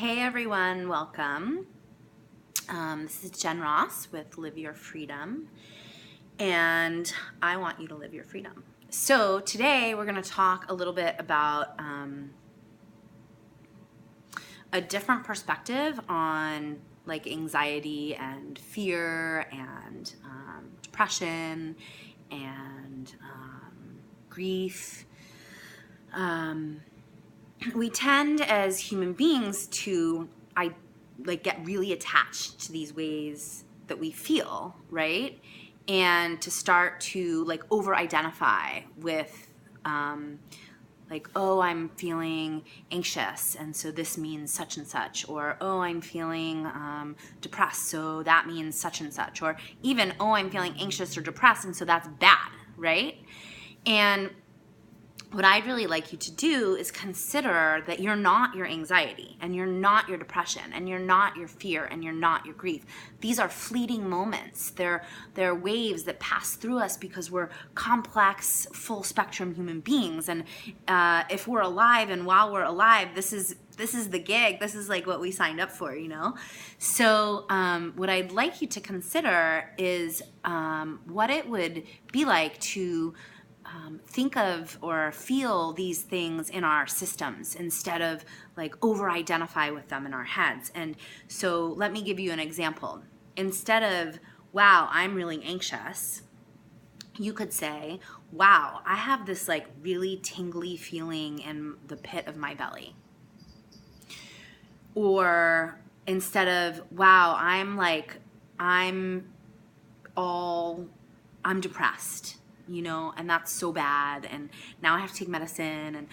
Hey everyone, welcome. This is Jen Ross with Live Your Freedom, and I want you to live your freedom. So today we're going to talk a little bit about a different perspective on like anxiety and fear and depression and grief. We tend as human beings to get really attached to these ways that we feel, right? And to start to over-identify with oh, I'm feeling anxious, and so this means such and such, or oh, I'm feeling depressed, so that means such and such, or even oh, I'm feeling anxious or depressed, and so that's bad, right? And what I'd really like you to do is consider that you're not your anxiety, and you're not your depression, and you're not your fear, and you're not your grief. These are fleeting moments. They're waves that pass through us because we're complex, full spectrum human beings. And if we're alive, and while we're alive, this is the gig. This is like what we signed up for, you know? So what I'd like you to consider is what it would be like to think of or feel these things in our systems instead of over-identify with them in our heads. And so let me give you an example. Instead of, wow, I'm really anxious, you could say, wow, I have this really tingly feeling in the pit of my belly. Or instead of, wow, I'm depressed, and that's so bad, and now I have to take medicine, and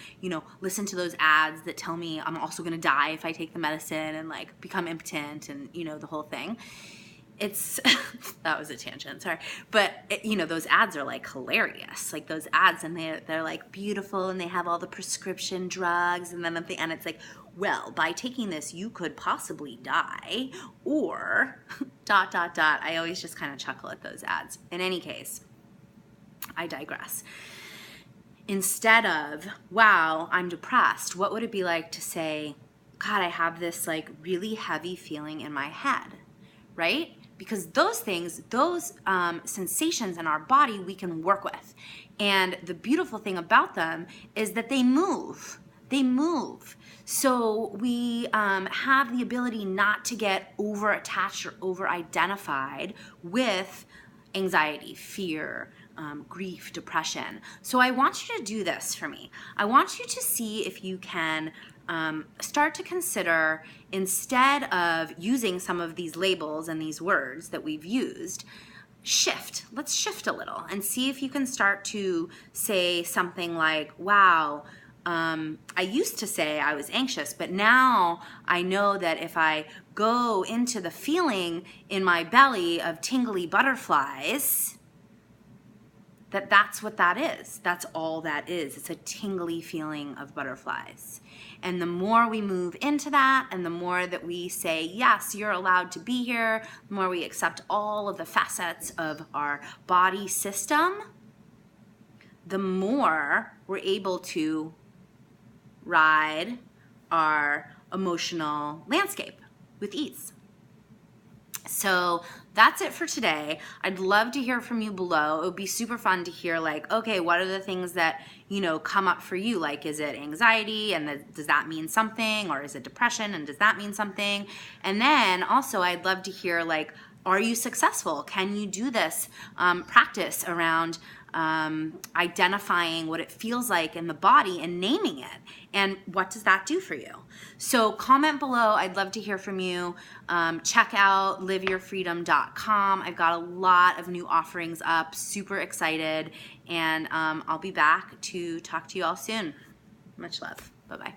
listen to those ads that tell me I'm also going to die if I take the medicine, and become impotent, and the whole thing. It's that was a tangent, sorry, but those ads are hilarious, those ads, and they're beautiful, and they have all the prescription drugs, and then at the end it's well, by taking this you could possibly die, or ... I always just kind of chuckle at those ads. In any case, I digress. Instead of, wow, I'm depressed, what would it be like to say, God, I have this really heavy feeling in my head, right? Because those things, those sensations in our body we can work with. And the beautiful thing about them is that they move. They move. So we have the ability not to get over-attached or over-identified with anxiety, fear, grief, depression. So I want you to do this for me. I want you to see if you can start to consider, instead of using some of these labels and these words that we've used, shift. Let's shift a little and see if you can start to say something like, wow, I used to say I was anxious, but now I know that if I go into the feeling in my belly of tingly butterflies, that's what that is. That's all that is. It's a tingly feeling of butterflies. And the more we move into that, and the more that we say, yes, you're allowed to be here, the more we accept all of the facets of our body system, the more we're able to ride our emotional landscape with ease. So that's it for today. I'd love to hear from you below. It would be super fun to hear okay, what are the things that, come up for you? Is it anxiety, and does that mean something? Or is it depression, and does that mean something? And then also I'd love to hear are you successful? Can you do this practice around identifying what it feels like in the body and naming it, and what does that do for you? So comment below. I'd love to hear from you. Check out liveyourfreedom.com. I've got a lot of new offerings up, super excited, and I'll be back to talk to you all soon. Much love. Bye-bye.